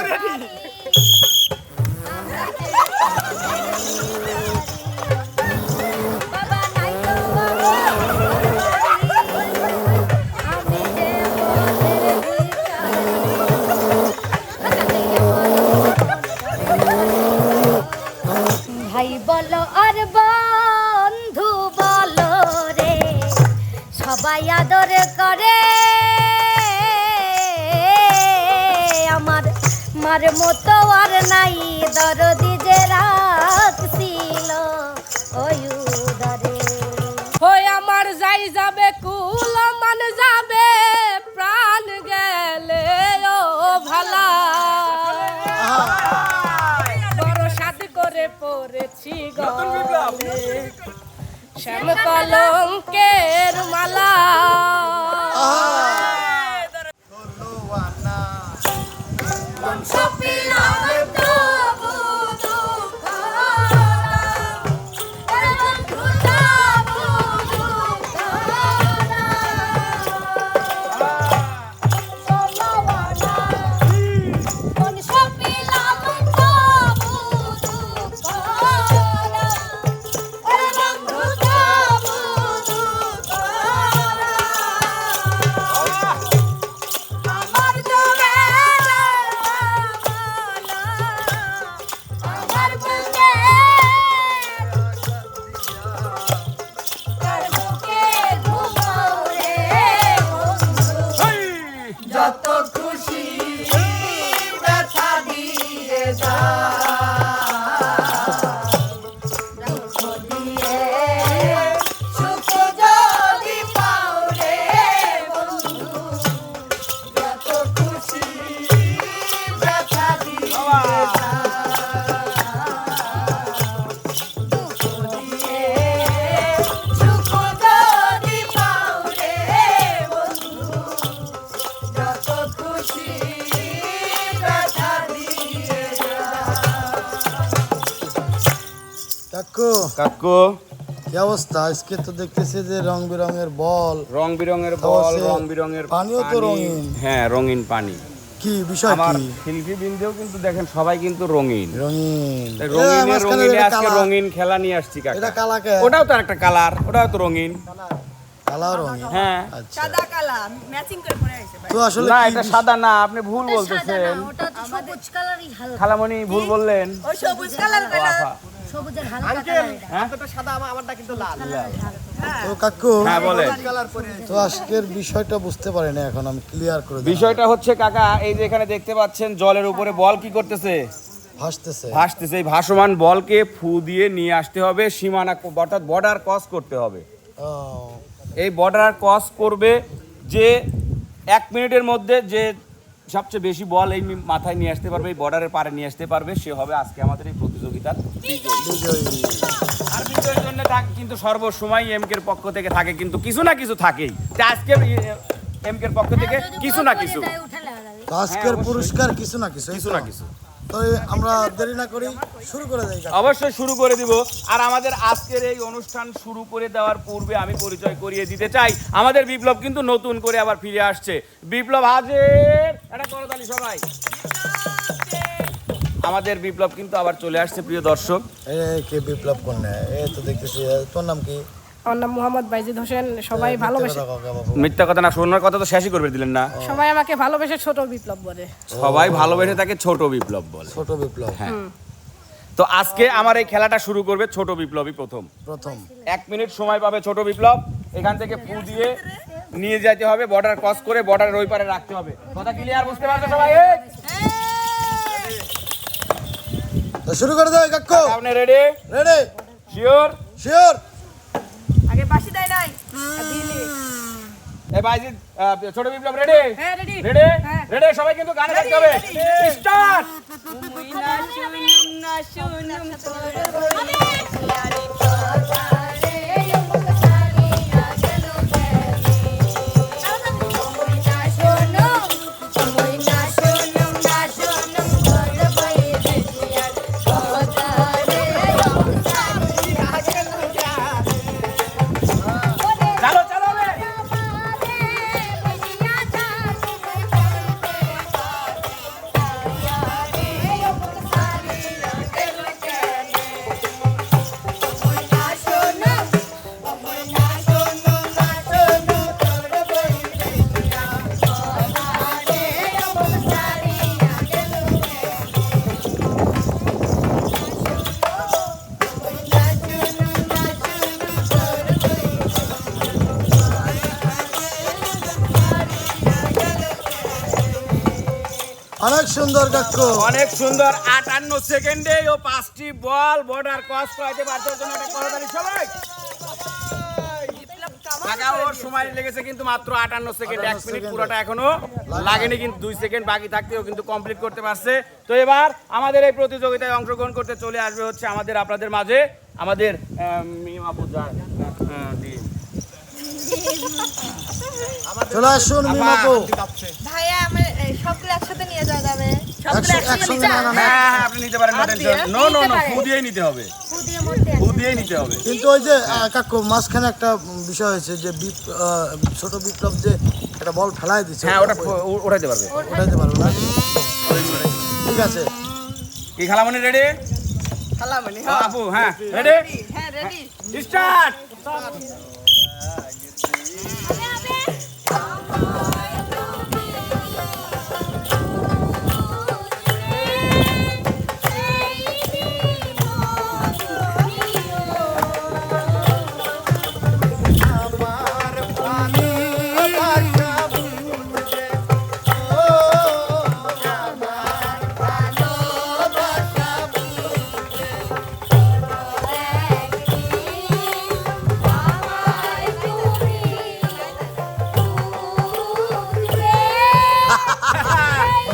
ভাই বলো আর বন্ধু বলো রে, সবাই আদর করে আমার মার মতো আর নাই, দরদি যে রাখছিল ওই উদরে। ওই আমার যাই যাবে কুল মান যাবে, প্রাণ গেলে ও ভালা, বড় সাদ করে পড়েছি গলে শ্যাম কলঙ্কের মালা। কাকু কি অবস্থা? আজকে তো দেখতেছি যে রং বেরঙের বল, রং বেরঙের পানিও তো রঙিন। হ্যাঁ, রঙিন পানি। কি বিষয়? আমার কি শিল্পী বৃন্দেও কিন্তু দেখেন সবাই কিন্তু রঙিন রঙিন? রঙিনে আজকে রঙিন খেলা নিয়ে আসছি কাকা। এটা কালা কে? ওটাও তো একটা কালার, ওটাও তো রঙিন। কালা রঙিন? হ্যাঁ, আচ্ছা। সাদা কালা ম্যাচিং করে পরে আইছে ভাই। তো আসলে না কি এটা সাদা না, আপনি ভুল বলতেছেন। ওটা তো সবুজ কালারই হালকা, খালামণি ভুল বললেন। ওই সবুজ কালার ও কইলা আফা। সবুজের হালকা কালার এটা। হ্যাঁ তো কাকু, হ্যাঁ বলেন। তো আজকের বিষয়টা বুঝতে পারি না, এখন আমি ক্লিয়ার করে দিই। বিষয়টা হচ্ছে কাকা, এই যে এখানে দেখতে পাচ্ছেন জলের উপরে বল কি করতেছে, ভাসতেছে। ভাসতেছে। এই ভাসমান বলকে ফু দিয়ে নিয়ে আসতে হবে সীমানা, অর্থাৎ বর্ডার ক্রস করতে হবে। ও, এই বর্ডার ক্রস করবে যে 1 মিনিটের মধ্যে যে সবচেয়ে বেশি বল এই মাথায় নিয়ে আসতে পারবে, এই বর্ডারের পারে নিয়ে আসতে পারবে, সে হবে আজকে আমাদের এই প্রতিযোগিতার বিজয়ী। বিজয়ী। আর বিজয়ের জন্য কিন্তু সর্বসময় এমকের পক্ষ থেকে থাকে, কিন্তু কিছু না কিছু থাকেই। তো আজকে এমকের পক্ষ থেকে কিছু না কিছু, তো আজকের পুরস্কার কিছু না কিছু, কিছু না কিছু। তো আমরা দেরি না করি শুরু করে দেই। অবশ্যই শুরু করে দিব। আর আমাদের আজকের এই অনুষ্ঠান শুরু করে দেওয়ার পূর্বে আমি পরিচয় করিয়ে দিতে চাই, আমাদের বিপ্লব কিন্তু নতুন করে আবার ফিরে আসছে। বিপ্লব হাজির, এটা করতালি সবাই। আমাদের বিপ্লব কিন্তু আবার চলে আসছে প্রিয় দর্শক। এই কে বিপ্লব কন্যা? এই তো দেখতেছি। তোর নাম কি? আমার নাম মোহাম্মদ বাইজিদ হোসেন। সবাই ভালোবাসে, মিথ্যা কথা না, শোনার কথা তো শেষই করে দিলেন না। সবাই আমাকে ভালোবেসে ছোট বিপ্লব বলে। সবাই ভালোবেসে তাকে ছোট বিপ্লব বলে। ছোট বিপ্লব। হ্যাঁ। তো আজকে আমার এই খেলাটা শুরু করবে ছোট বিপ্লবী প্রথম। 1 মিনিট সময় পাবে ছোট বিপ্লব। এখান থেকে ফু দিয়ে নিয়ে যেতে হবে, বর্ডার ক্রস করে বর্ডারের ওই পারে রাখতে হবে। কথা ক্লিয়ার? বুঝতে পারছো সবাই? তো শুরু করে দাও কাকু। আপনি রেডি? রেডি? শিওর? শিওর। আগে বাসি দেয় নাই দিলি। এই বাইজি ছোট বিপ্লব রেডি? হ্যাঁ রেডি। রেডি? হ্যাঁ। রেডি? সবাই কিন্তু গানে থাকতে হবে। স্টার্ট। চালো চালো রে। অনেক সুন্দর কাকু। অনেক সুন্দর 58 সেকেন্ডে ও 5টি বল বর্ডার ক্রস করাতে পারছে জন্য একটা করতালি সবাই। কাকা ওর সময় লেগেছে কিন্তু মাত্র 58 সেকেন্ড, 1 মিনিট পুরোটা এখনো লাগেনি, কিন্তু 2 সেকেন্ড বাকি থাকতেও কিন্তু কমপ্লিট করতে পারছে। তো এবার আমাদের এই প্রতিযোগিতায় অংশগ্রহণ করতে চলে আসবে হচ্ছে আপনাদের মাঝে আমাদের মিমাপুজার চলে আসুন মিমাপু। ভাইয়া আমার সবগুলো একসাথে নিয়ে যাওয়া যাবে? একসঙ্গে না না না। হ্যাঁ আপনি নিতে পারেন, নো নো নো, ফু দিয়েই নিতে হবে, ফু দিয়ে মরতে ফু দিয়েই নিতে হবে। কিন্তু ওই যে কাকু মাঝখানে একটা বিষয় হয়েছে যে ছোট বিপ্লব যে একটা বল ফেলায় দিচ্ছে। হ্যাঁ ওটা উঠাইতে পারবে। উঠাইতে পারবো না। ঠিক আছে। কি খালামণি রেডি? খালামণি আপু হ্যাঁ রেডি, হ্যাঁ রেডি। স্টার্ট।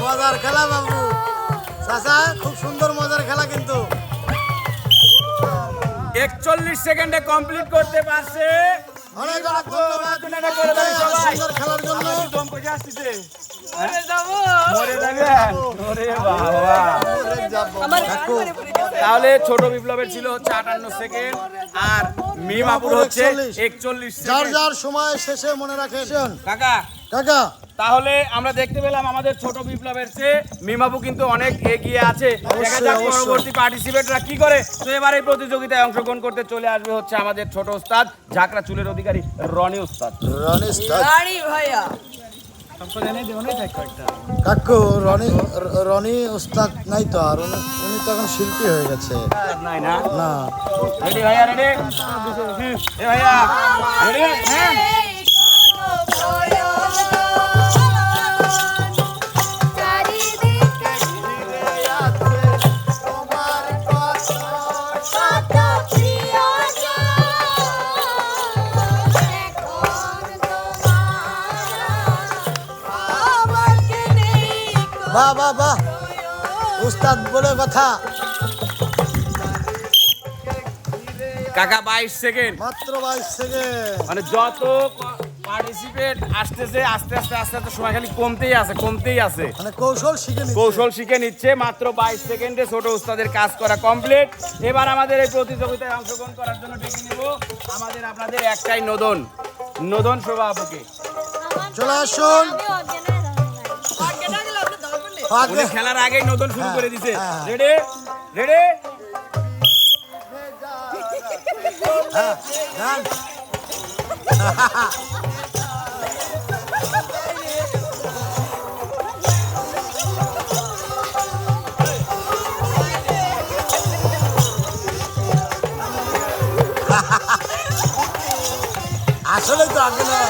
মজার খেলা বাবু। চাচা খুব সুন্দর মজার খেলা কিন্তু। 41 সেকেন্ডে কমপ্লিট করতে পারছে। অনেক অনেক ধন্যবাদ সুন্দর খেলার জন্য। দম কইতে আসছে। মরে যাবেন? ওরে বাবা। কাকু তাহলে ছোট বিপ্লবের ছিল হচ্ছে 58 সেকেন্ড আর মিমাপুর হচ্ছে 41 যার সেকেন্ড। যার সময় শেষে মনে রাখেন। কাকা কাকা তাহলে আমরা দেখতে পেলাম আমাদের ছোট বিপ্লবের চেয়ে মিমাপু কিন্তু অনেক এগিয়ে আছে। দেখা যাক অবশ্যই। পরবর্তী পার্টিসিপেটরা কি করে। তো এবার এই প্রতিযোগিতায় অংশগ্রহণ করতে চলে আসবে হচ্ছে আমাদের ছোট উস্তাদ, ঝাঁকড়া চুলের অধিকারী রনি উস্তাদ। রনি উস্তাদ। রানী ভাইয়া কাকু রনি উস্তাদ নাই তো আর উনি তো এখন শিল্পী হয়ে গেছে। নাই না? না রেডি ভাইয়া রেডি? এ ভাইয়া রেডি? হ্যাঁ বাহ বাহ বাহ উস্তাদ বলে কথা। কাকা 22 সেকেন্ড, মাত্র 22 সেকেন্ড। মানে যত পার্টিসিপেট আসতেছে আস্তে আস্তে আস্তে আস্তে সময় খালি কমতেই আছে। মানে কৌশল শিখে নিচ্ছে। কৌশল শিখে নিচ্ছে। মাত্র 22 সেকেন্ডে ছোট উস্তাদের কাজ করা কমপ্লিট। এবার আমাদের এই প্রতিযোগিতায় অংশগ্রহণ করার জন্য ডেকে নেব আপনাদের একটাই নদন শোভা আপুকে। চলে আসুন। উনি খেলার আগেই নদন শুরু করে দিছে। হ্যাঁ। Ready ready? গান। আসলে তো আগে না।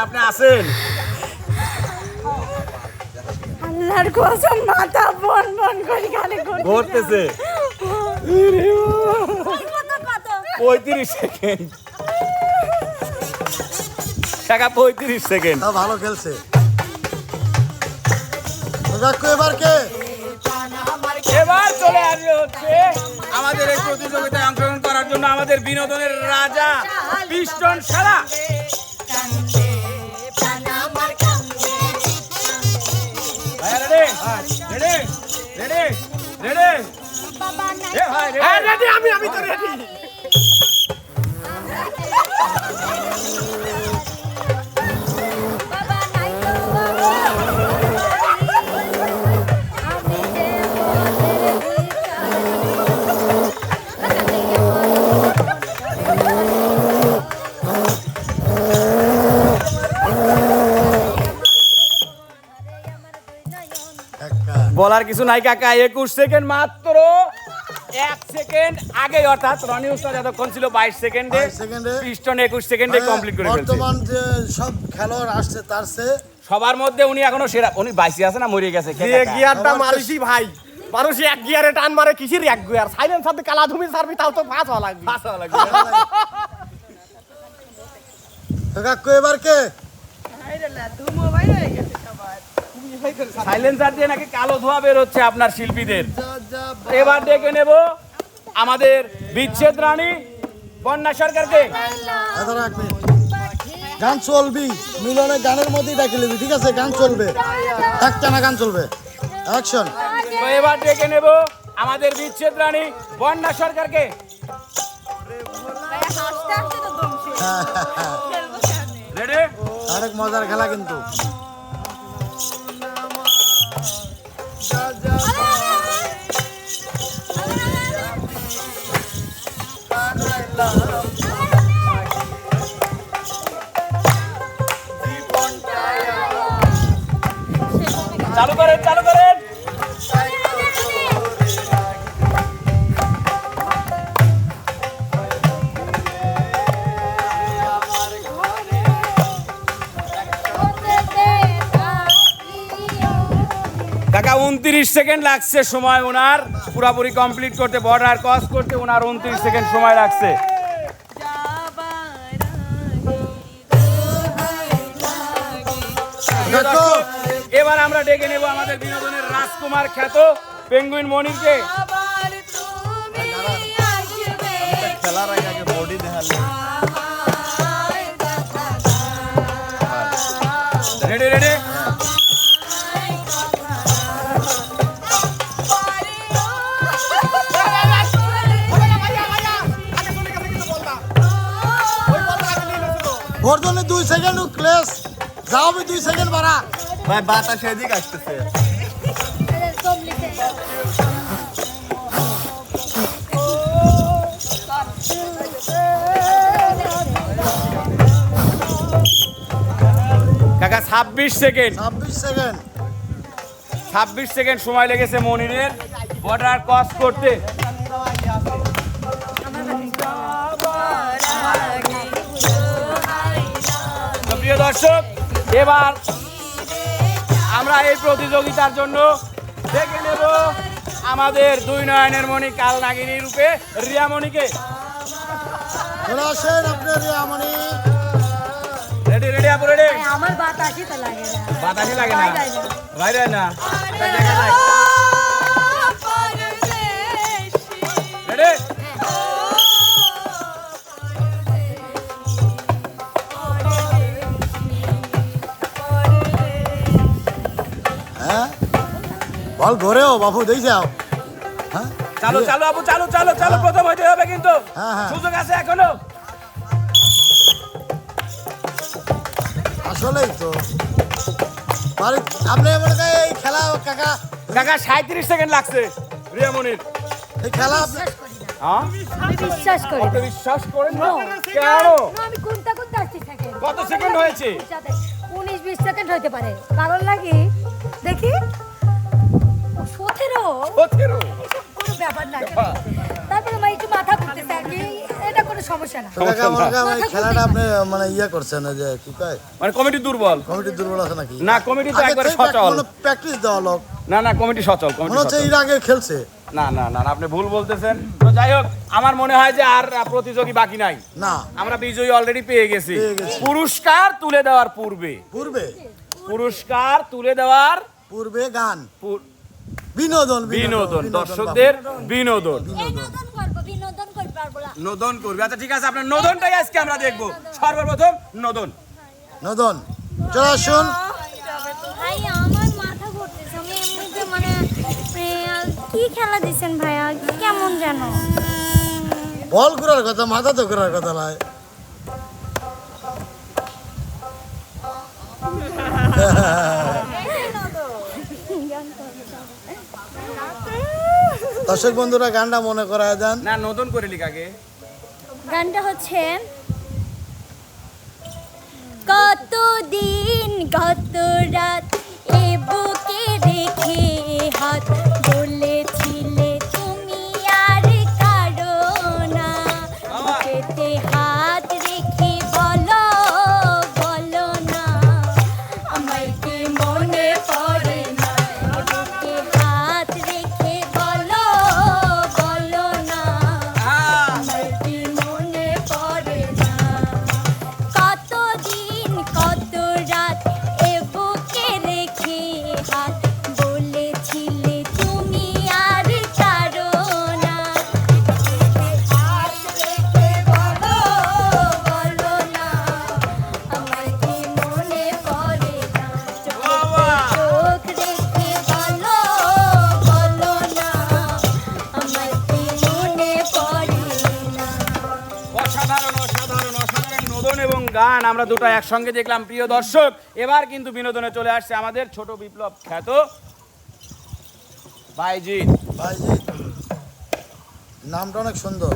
আপনি আসেন। আল্লাহর কসম মাথা বন বন করে গানে ঘুরতেছে। 35 সেকেন্ড টাকা, 35 সেকেন্ড। তা ভালো খেলছে। কাকু এবার কে? এবার চলে আসবে হচ্ছে আমাদের এই প্রতিযোগিতায় অংশগ্রহণ করার জন্য আমাদের বিনোদনের রাজা পিস্টন শালা। আমি তো রেডি। বলার কিছু নাই কাকা, 21 সেকেন্ড মাত্র 1 সেকেন্ড আগে, অর্থাৎ রনি উস্তাদ এতক্ষণ ছিল 22 সেকেন্ডে, 22 সেকেন্ডে। পিস্টন 21 সেকেন্ডে কমপ্লিট করে ফেলছে। বর্তমান যে সব খেলোয়াড় আসছে তার সে সবার মধ্যে উনি এখনো সেরা, উনি বাইসি আছে না মরে গেছে যে গিয়ারটা মারিছি ভাই, মানুষ এক গিয়ারে টান মারে, কিসের এক গিয়ার, সাইলেন্সার দিয়ে কালা ধুমি সারবি, তাও তো ফাঁস হওয়া লাগবে। কাকু এবার কে? সাইলেন্সার দিয়ে নাকি কালো ধোঁয়া বের হচ্ছে আপনার শিল্পীদের। এবার ডেকে নেব আমাদের বিচ্ছেদ রানী বন্যা সরকারকে। দাঁড়া এক মিনিট, গান চলবি, মিলনে গানের মধ্যেই ডাকে নিবি, ঠিক আছে? গান চলবে, একটানা গান চলবে, অ্যাকশন। তো এবার ডেকে নেব আমাদের বিচ্ছেদ রানী বন্যা সরকারকে। রেডি? অনেক মজার খেলা কিন্তু। চালু করেন, চালু করেন। কাকা 29 সেকেন্ড লাগছে সময় ওনার পুরোপুরি কমপ্লিট করতে, বর্ডার ক্রস করতে ওনার 29 সেকেন্ড সময় লাগছে। এবার আমরা ডেকে নেব আমাদের বিনোদনের রাজকুমার খ্যাত পেঙ্গুইন মনিরকে। খেলার আগে বডি দেখালে রেডি রেডি? ওর জন্য 2 সেকেন্ড ক্লেস, যাও 2 সেকেন্ড বাড়া। ভাই বাতাস এদিক আসতেছে। কাকা 26 সেকেন্ড, 26 সেকেন্ড। 26 সেকেন্ড সময় লেগেছে মনিরের বর্ডার ক্রস করতে। তো প্রিয় দর্শক, এবার আমরা এই প্রতিযোগিতার জন্য দেখে নেব আমাদের 2 নয়নের মণি কাল নাগিনী রূপে রিয়ামণিকে। চলে আসেন আপনার রিয়ামণি। রেডি রেডি আপু রেডি? আমার বাতাসই তো লাগে না। বাতাসই লাগে না, বাইরে না। রেডি? হ্যাঁ বল ঘরেও বাবু দেই যাও। হ্যাঁ চালো চালো আপু, চালো চালো চালো, প্রথম হইতে হবে কিন্তু, হ্যাঁ, হ্যাঁ। সুযোগ আছে এখনো। আসলেই তো বাড়ি আপনি মনে করেন এই খেলা কাকা, কাকা 37 সেকেন্ড লাগছে রিয়ামণির। এই খেলা আপনি হ্যাঁ? আমি বিশ্বাস করি আপনি বিশ্বাস করেন না? কেন? না, আমি কোনটা কোনটা আসছি সেকেন্ড। কত সেকেন্ড হয়েছে? 19-20 সেকেন্ড হইতে পারে, কারণ লাগি দেখি 17 17 কোনো ব্যাপার না। তারপরে আমার একটু মাথা ঘুরতেছে আর কি, এটা কোনো সমস্যা না। কাকা মনে করেন এই খেলাটা আপনি মানে ইয়ে করছেন এই যে কি কয় মানে কমিটি দুর্বল? কমিটি দুর্বল আছে নাকি? না, কমিটি তো একবারে সচল। প্র্যাকটিস দেওয়া লোক না না, কমিটি সচল, মনে কমিটি হচ্ছে সচল। এর আগে খেলছে। না না না, আপনি ভুল বলতেছেন। তো যাই হোক, আমার মনে হয় যে আর প্রতিযোগী বাকি নাই, না আমরা বিজয়ী অলরেডি পেয়ে গেছি। পেয়ে গেছি। পুরস্কার তুলে দেওয়ার পূর্বে, পূর্বে পুরস্কার তুলে দেওয়ার পূর্বে গান পূর- বিনোদন বিনোদন, দর্শকদের বিনোদন বিনোদন করব, বিনোদন করব পারবো না। নোদন করবে। আচ্ছা ঠিক আছে, আপনার নোদনটাই আজকে আমরা দেখবো। সর্বপ্রথম নোদন। নদন চলে আসুন। ভাই আমার মাথা ঘুরতেছে, আমি এমনিতে মানে কি খেলা দিচ্ছেন ভাইয়া, কেমন যেন বল করার কথা, মাথা তো করার কথা নয়। দর্শক বন্ধুরা গানটা মনে করায় দেন। না, নোদন করে লিখ আগে। গানটা হচ্ছে কতদিন কত রাত এ বুকে রেখে গান আমরা দুটো একসঙ্গে দেখলাম প্রিয় দর্শক। এবার কিন্তু বিনোদনে চলে আসছে আমাদের ছোট বিপ্লব খ্যাত ভাইজিৎ। ভাইজিৎ নামটা অনেক সুন্দর।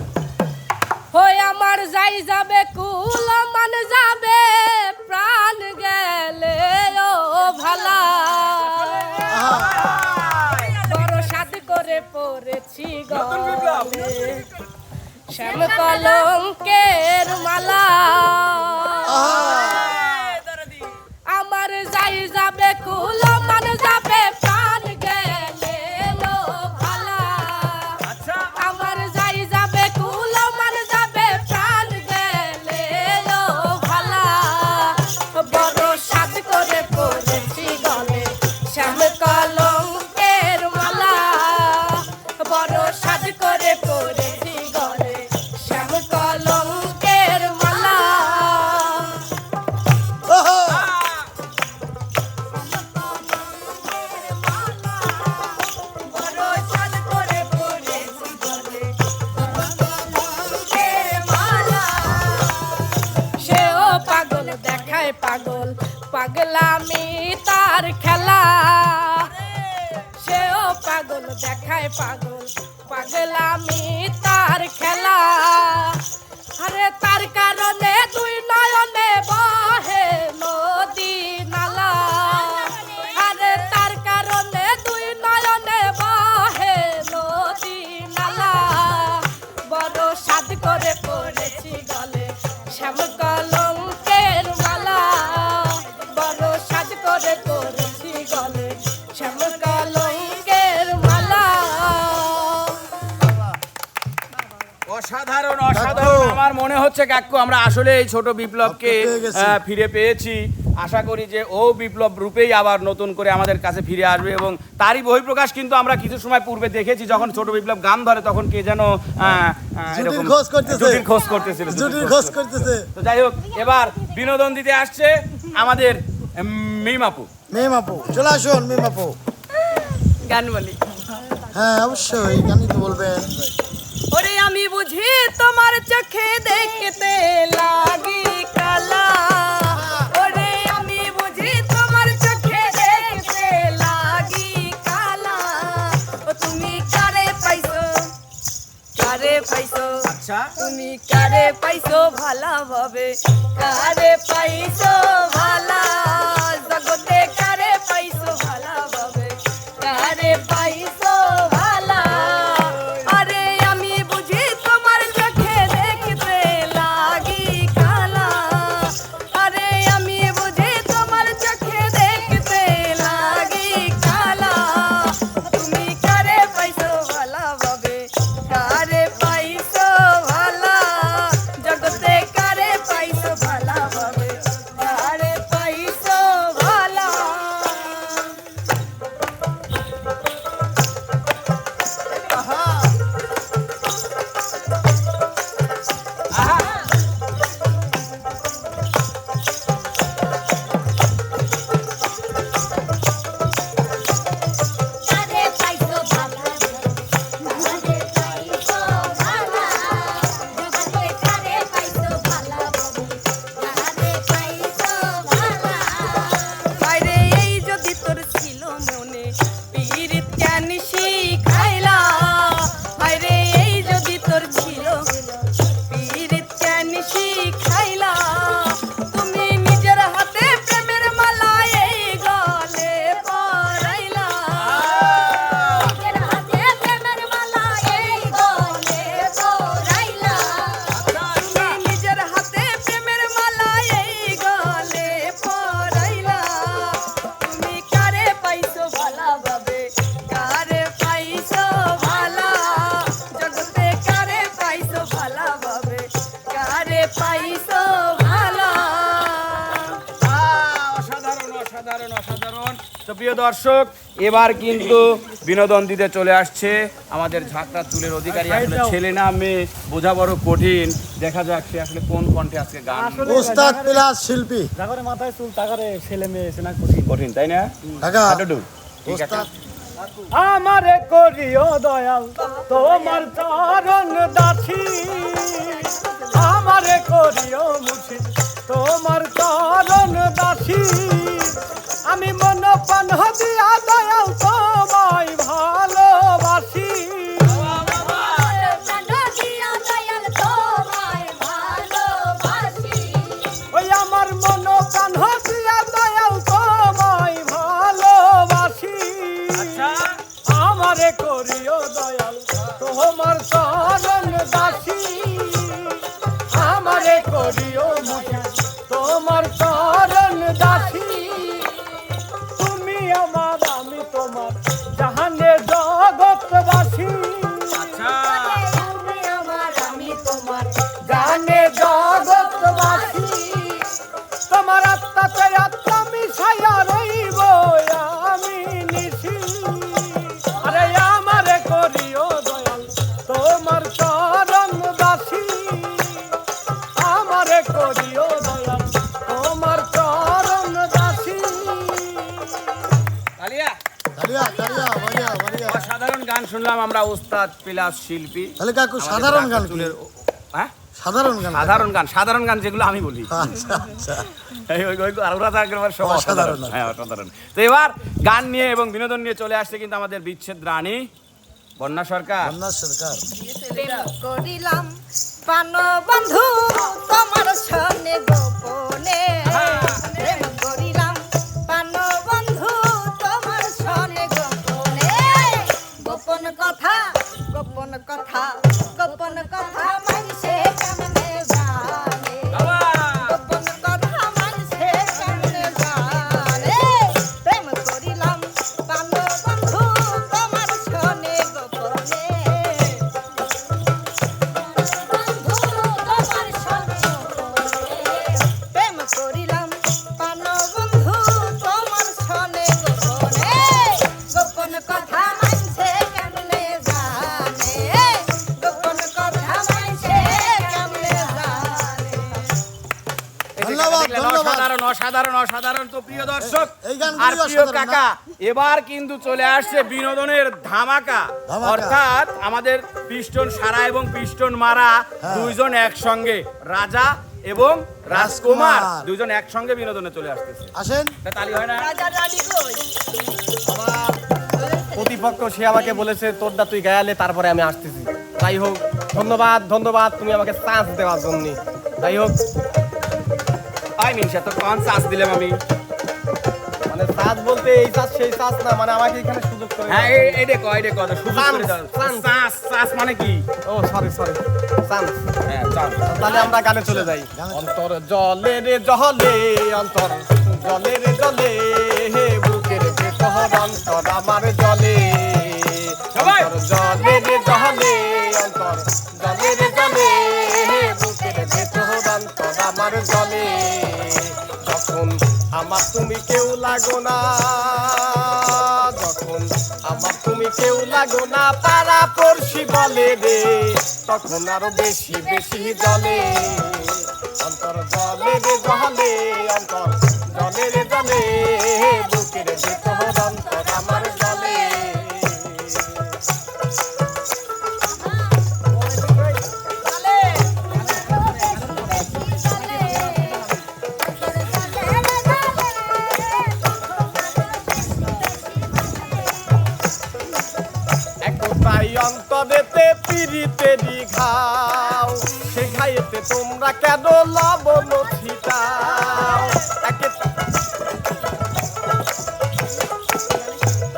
হই আমার যাই যাবে কুল মান যাবে প্রাণ গেলে ও ভালা বড় সাদ করে পড়েছি গলে শ্যাম কলঙ্কের মালা আমার যাই যাবে কুল মান যাবে প্রাণ গেলে ও ভালা আমার যাই যাবে কুল মান যাবে প্রাণ গেলে ও ভালা বড় সাদ করে পড়েছি গলে শ্যাম কলঙ্কের মালা বড় সাদ করে পড়েছি গলে শ্যাম কলঙ্কের মালা ওহো! বড় সাদ করে পড়েছি গলে কলঙ্কের মালা সেও পাগল দেখায় পাগল পাগলামি তার খেলা সেও পাগল দেখায় পাগল পাগলামি তার খেলা আরে তার কারণে দুই নয়নে বহে নদী নালা আরে তার কারণে দুই নয়নে বহে নদী নালা বড় সাদ করে পড়েছি গলে শ্যাম কলঙ্কের মালা বড় সাদ করে পড়েছি গলে শ্যাম কলঙ্কের মালা অসাধারণ অসাধারণ। আমার মনে হচ্ছে কাকু আমরা আসলে এই ছোট বিপ্লবকে পেয়ে গেছি। ফিরে পেয়েছি। আশা করি যে ও বিপ্লব রূপেই আবার নতুন করে আমাদের কাছে ফিরে আসবে এবং তারই বহিঃপ্রকাশ কিন্তু আমরা কিছু সময় পূর্বে দেখেছি যখন ছোট বিপ্লব গান ধরে তখন কে যেন জুটির খোঁজ করতেছে। জুটির খোঁজ করতেছিল জুটির খোঁজ করতেছে। তো যাই হোক এবার বিনোদন দিতে আসছে আমাদের মিমাপু। মেম আপু চলে আসুন মেম আপু। গান বলি হ্যাঁ অবশ্যই গানই তো বলবেন। ওরে আমি বুঝি তোমার চোখে দেখতে লাগি কালা ওরে আমি বুঝি তোমার চোখে দেখতে লাগি কালা ও তুমি কারে পাইছো আচ্ছা তুমি কারে পাইছো ভালা ভাবে কারে পাইছো ভালা জগতে কারে পাইছো ভালা ভাবে কারে পাইছো ভালা আরে আমি বুঝি তোমার চোখে দেখতে লাগি কালা আরে আমি বুঝি তোমার চোখে দেখতে লাগি কালা তুমি কারে পাইছো ভালা ভাবে কারে পাইছো ভালা জগতে কারে পাইছো ভালা ভাবে কারে পাইছো ভালা কারে পাইছো ভালা কারে পাইছো ভালা জগতে কারে পাইছো ভালা কারে পাইছো ভালা বাইরে এই যদি তোর ছিল মনে পীরিত কেন শিখাইলা বাইরে এই যদি তোর ছিল পীরিত কেন শিখাইলা তুমি নিজের হাতে প্রেমের মালা এই গলে পরাইলা নিজের হাতে প্রেমের মালা এই গলে পরাইলা তুমি নিজের হাতে প্রেমের মালা এই গলে পরাইলা তুমি কারে পাইছো ভালা ভাবে কারে পাইছো ভালা জগতে কারে পাইছো ভালা ভাবে কারে পাইছো ভালা অসাধারণ অসাধারণ অসাধারণ। তো প্রিয় দর্শক এবার কিন্তু বিনোদন দিতে চলে আসছে আমাদের ঝাঁকড়া চুলের অধিকারী। আসলে ছেলে না মেয়ে বোঝা বড় কঠিন। দেখা যাক সে আসলে কোন কণ্ঠে আজকে গান উস্তাদ প্লাস শিল্পী জাগরে মাথায় চুল তাগারে ছেলে মেয়ে এসে না কঠিন। কঠিন তাই না ঢাকা হাডুডু। ঠিক আছে উস্তাদ আমারে করিও দয়াল তোমার চরণ দাসী আমারে করিও মুর্শিদ তোমার চরণ দাসী আমি মন প্রাণ দিয়া দয়াল তোমায় ভালোবাসি ওই আমার মন প্রাণ দিয়া দয়াল তোমায় ভালোবাসি আমারে করিও দয়াল তোমার চরণ দাসী আমারে করিও তোমার চরণ দাসী তুমি আমার আমি তোমার জাহানে জগৎবাসী তুমি আমার আমি তোমার জাহানে জগৎবাসী তোমার আত্মাতে আত্মা মিশাইয়া রইব আমি নিশি আরে আমারে করিও দয়াল তোমার চরণ দাসী আমারে করিও দয়াল তোমার চরণ দাসী তালিয়া তালিয়া তালিয়া বাড়িয়া বাড়িয়া অসাধারণ গান শুনলাম আমরা ওস্তাদ প্লাস শিল্পী তাহলে কাকু সাধারণ গান কি? হ্যাঁ সাধারণ গান সাধারণ গান যেগুলো আমি বলি আচ্ছা আচ্ছা অসাধারণ হ্যাঁ অসাধারণ তো এবার গান নিয়ে এবং বিনোদন নিয়ে চলে আসছে কিন্তু আমাদের বিচ্ছেদ রানী বন্যা সরকার বন্যা সরকার প্রেম করিলাম প্রাণ বন্ধু তোমার সনে গোপনে প্রেম করিলাম প্রাণ বন্ধু তোমার সনে গোপনে গোপন কথা গোপন কথা গোপন কথা মানছে কেমনে জানে গোপন কথা মানছে কেমনে জানে প্রেম করিলাম প্রাণ বন্ধু তোমার সনে গোপনে প্রেম করিলাম প্রাণ বন্ধু তোমার সনে গোপনে গোপন কথা মানছে কেমনে জানে গোপন কথা মানছে কেমনে জানে ধন্যবাদ ধন্যবাদ অসাধারণ তো প্রিয় দর্শক এই গানগুলি আর প্রিয় অসাধারণ, কাকা এবার কিন্তু চলে আসছে বিনোদনের ধামাকা ধামাকা। অর্থাৎ আমাদের পিস্টন সারা এবং পিস্টন মারা দুইজন একসঙ্গে রাজা এবং রাজকুমার রাজকুমার। দুইজন একসঙ্গে বিনোদনে চলে আসতেছে আসেন এটা তালি হয় না রাজা রানী কই প্রতিপক্ষ সে আমাকে বলেছে তোরটা তুই গায়ালে তারপরে আমি আসতেছি যাই হোক ধন্যবাদ তুমি আমাকে চান্স দেওয়ার জন্য যাই হোক আই মিনসা তো কোন চান্স দিলাম আমি মানে চান্স বলতে এই চান্স সেই চান্স না মানে আমাকে এখানে সুযোগ করে হ্যাঁ এই দেখো সুযোগ করে দাও চান্স। চান্স মানে কি ও সরি চান্স হ্যাঁ চান্স তাহলে আমরা গানে চলে যাই অন্তর জলে রে জলে অন্তর জলে রে জলে হে বুকের ভেতর অন্তর আমার জলে সবাই। অন্তর জলে রে জলে অন্তর জলে রে জলে হে বুকের ভেতর অন্তর আমার জলে যখন আমার তুমি কেউ লাগো না যখন আমার তুমি কেউ লাগো না পাড়া পড়শি বলে রে তখন আরো বেশি বেশি জলে অন্তর জলে রে জলে অন্তর জলে রে জলে বুকের ভেতর অন্তর আমার জলে একটাই অন্তরেতে পিরিতেরি ঘাও সে ঘাইতে তোমরা কেন লবণ ছিটাও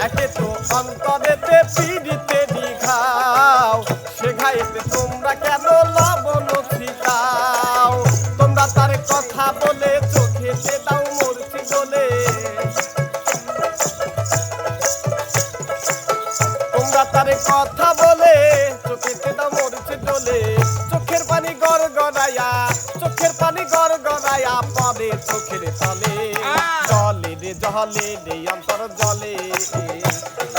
একে তো অন্তরেতে পিরিতেরি ঘাও সে ঘাইতে তোমরা কেন লবণ ছিটাও তোমরা তার কথা বলে চোখেতে দাও মূর্তি গলে তোমরা তার কথা বলে চোখেতে দাও মরছে ডলে চোখের পানি গড় গড়াইয়া পরে চোখের তলে জলে রে জলে রে অন্তর জলে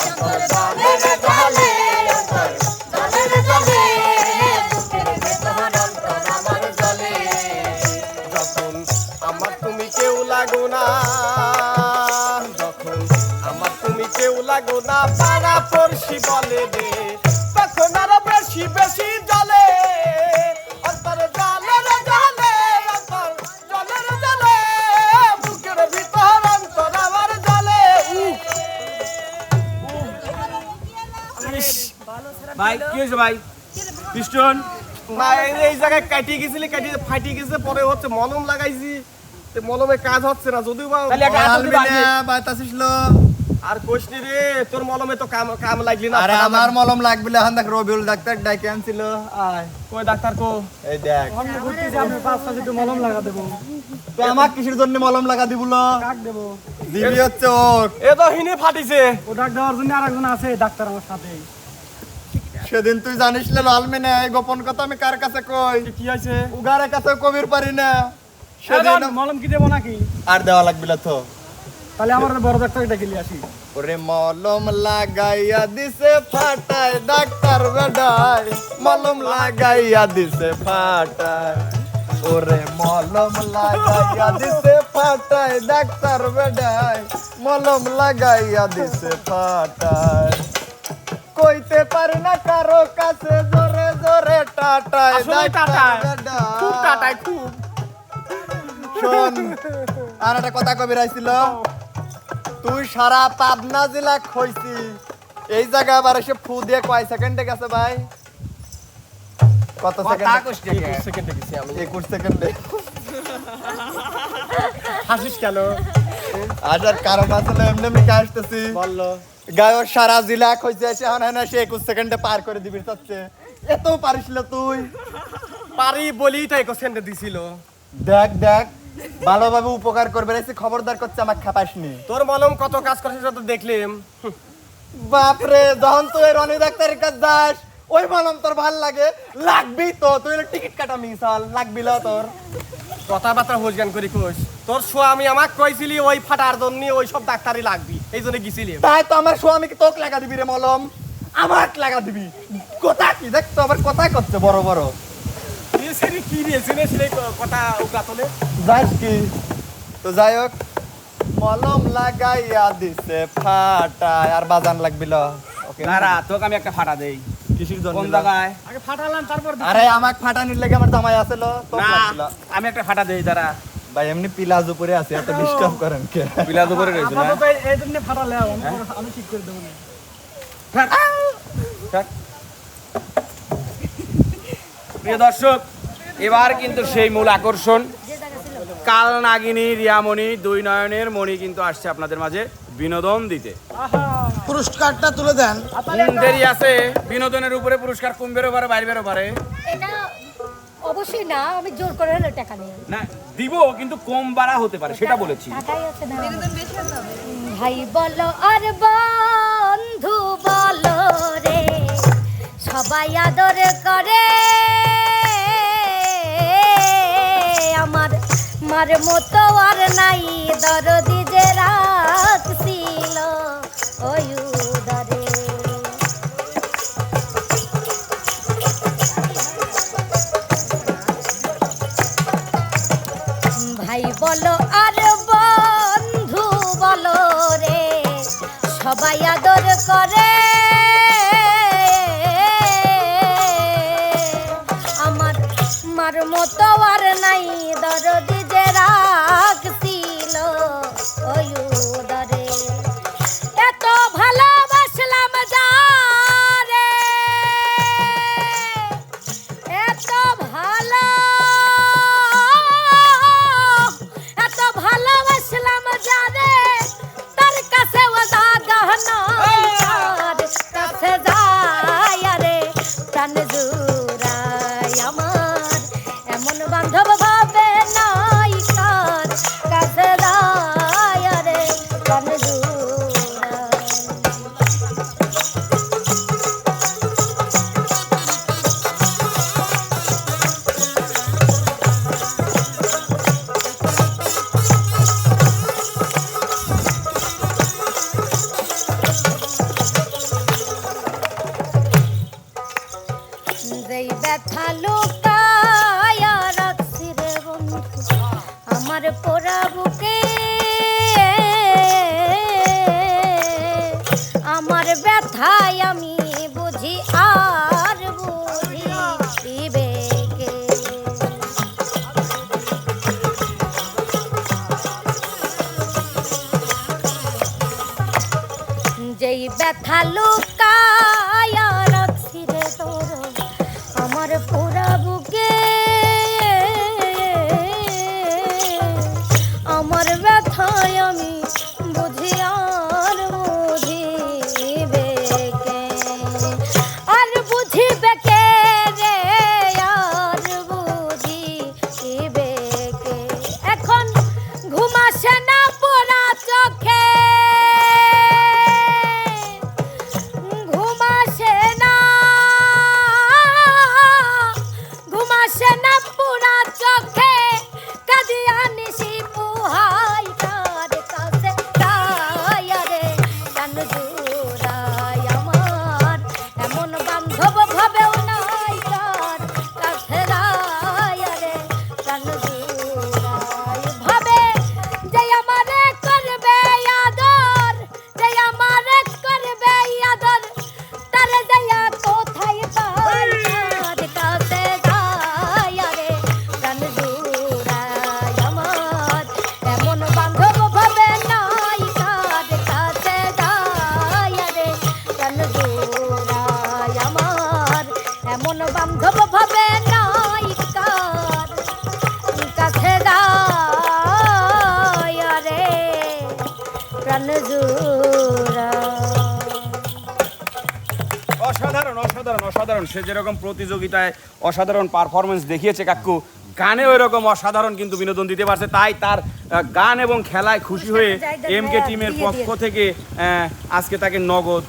অন্তর জলে রে জলে অন্তর জলে রে জলে বুকের ভেতর অন্তর আমার জলে যখন আমার তুমি কেউ লাগো না যখন আমার তুমি কেউ লাগো না পাড়া পড়শি বলে রে তখন আরো বেশি বেশি জলে অন্তর জলে রে জলে অন্তর জলে রে ভাই কি হয়েছে ভাই পিস্টন না এই জায়গায় কাটিয়ে গেছিলি কাটিয়ে ফাটিয়ে গেছে পরে হচ্ছে মলম লাগাইছি মলমে কাজ হচ্ছে না যদিও বা তাহলে একটা হাত দিবা আগে। আর কোশনি রে তোর মলমে তো কাম লাগলি না আরে আমার মলম লাগবে না এখন দেখ রবিউল ডাক্তার ডাকে আনছিল আয় কই ডাক্তার কো এই দেখ তো আমার কিসের জন্য মলম লাগা দিবুল দিবি হচ্ছে ওর এ তো হিনে ফাটিছে সেদিন তুই জানিস না লালমিনে এই গোপন কথা আমি কার কাছে কই কি হইছে উগারের কাছে কবির পারি না সেদিন মলম কি দেব নাকি আর দেওয়া লাগবে না তো তাহলে আমার বড় ডাক্তার ডেকে নিয়ে আসি ওরে মলম লাগাইয়া দিছে ফাটায় ডাক্তার বেডায় মলম লাগাইয়া দিছে ফাটায় ওরে মলম লাগাইয়া দিছে ফাটায় ডাক্তার বেডায় মলম লাগাইয়া দিছে ফাটায় কইতে পারি না কারো কাছে জোরে জোরে টাটায় আসলেই টাটায়। খুব কাটায় খুব শোন আর একটা কথা কবি রাইছিল তুই সারা পাবনা জেলা খইছি এই জায়গা আবার এসে ফু দিয়ে কয় সেকেন্ডে গেছে ভাই কত সেকেন্ডে গেছি আমি 21 সেকেন্ডে হাসিস কেন আসার কারণ আসলে এমনি এমনি কে আসতেছি বললো গায়ের সারা জেলা খইছে এসে এখন না সে 21 সেকেন্ডে পার করে দিবি চাচ্ছে এত পারিস না তুই পারি বলি তাই কোশ্চেনটা দিছিল দেখ দেখ ভালোভাবে উপকার করবে রেসি খবরদার করছে আমাকে খাপাসনি তোর মলম কত কাজ করছে সেটা তো দেখলাম বাপরে যখন তুই রনি ডাক্তারের কাছে যাস ওই মলম তোর ভাল লাগে লাগবি তো তুই টিকিট কাটা মিসাল লাগবি না তোর কথাবার্তা হোসগান করি কোষ তোর স্বামী আমাকে কইছিলি ওই ফাটার জন্য ওই সব ডাক্তারই লাগবি এই জন্য গেছিলি তাই তো আমার স্বামীকে তোক লাগা দিবি রে মলম আমাকে লাগা দিবি কথা কি দেখ তো আবার কথা করছে বড় বড় কি দিয়েছি না সেই কথা উগা তোলে যাস কি তো যাই হোক মলম লাগাইয়া দিছে ফাটায় আর বাজান লাগবিল ওকে দাঁড়া তোকে আমি একটা ফাটা দেই কিসির জন্য কোন জায়গায় আগে ফাটালাম তারপর আরে আমাকে ফাটানির লাগে আমার জামাই আছিল তো না লাগছিল আমি একটা ফাটা দেই দাঁড়া ভাই এমনি পিলাজ উপরে আছে এত ডিস্টার্ব করেন কে বিলাস উপরে রয়েছে না এই জন্য ফাটালে আমি ঠিক করে দেবো না প্রিয় দর্শক এবার কিন্তু সেই মূল আকর্ষণ কাল নাগিনী রিয়ামণি দুই নয়নের মণি কিন্তু আসছে আপনাদের মাঝে বিনোদন দিতে পুরস্কারটা তুলে দেন দেরি আছে বিনোদনের উপরে পুরস্কার কম বেরো পারে বাইরে বেরো পারে এটা অবশ্যই না, আমি জোর করে হলো টাকা নিয়ে না দিব কিন্তু কম বাড়া হতে পারে সেটা বলেছি টাকাই আছে না। ভাই বলো আর বন্ধু বলো রে, সবাই আদর করে আমার মার মতো আর নাই, দরদি যে রাখছিল ওই উদরে। ভাই বলো আর বন্ধু বলো রে, সবাই আদর করে আমার মার মতো আর নাই, দরদি যে রাখছিল ওই উদরে। এত ভালোবাসলাম যারে, এত ভালোবাসলাম যারে, তার কাছে ওদা গহনা কাছে যায় রে প্রাণ জুড়ায় আমার, এমন বান্ধব ভাবে নাই কার কাছে যায় রে প্রাণ জুড়ায়। যেই ব্যথা লুকায়া রাখছি রে বন্ধু আমার পোড়া বুকে, আমার ব্যথায় আমি বুঝি আর বুঝিবে কে। যেই ব্যথা লুকায়া রাখছি রে অসাধারণ অসাধারণ অসাধারণ। সে যেরকম প্রতিযোগিতায় অসাধারণ পারফরমেন্স দেখিয়েছে কাকু, গানে ওই রকম অসাধারণ কিন্তু বিনোদন দিতে পারছে। তাই তার গান এবং খেলায় খুশি হয়ে এমকে টিমের পক্ষ থেকে আজকে তাকে নগদ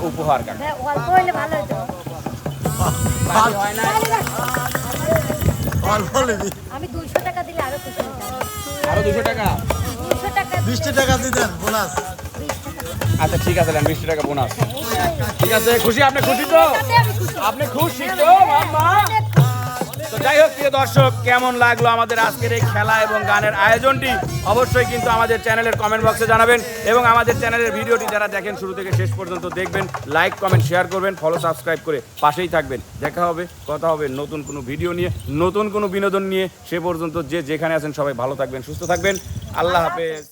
উপহার কাকু। অল্প হইলে ভালো হতো। অল্প নিবি। আমি 200 টাকা দিলে আরো খুশি হতাম। আরো 200 টাকা? 200 টাকা 20 টাকা দিতেন বোনাস। আচ্ছা ঠিক আছে, 20 টাকা বোনাস। ঠিক আছে, খুশি? আপনি খুশি তো? এটাতে আমি খুশি। আপনি খুশি তো মাম্মা? তো যাই হোক প্রিয় দর্শক, কেমন লাগলো আমাদের আজকের এই খেলা এবং গানের আয়োজনটি অবশ্যই কিন্তু আমাদের চ্যানেলের কমেন্ট বক্সে জানাবেন, এবং আমাদের চ্যানেলের ভিডিওটি যারা দেখেন শুরু থেকে শেষ পর্যন্ত দেখবেন, লাইক কমেন্ট শেয়ার করবেন, ফলো সাবস্ক্রাইব করে পাশেই থাকবেন। দেখা হবে, কথা হবে নতুন কোনো ভিডিও নিয়ে, নতুন কোনো বিনোদন নিয়ে। সে পর্যন্ত যে যেখানে আছেন সবাই ভালো থাকবেন, সুস্থ থাকবেন। আল্লাহ হাফেজ।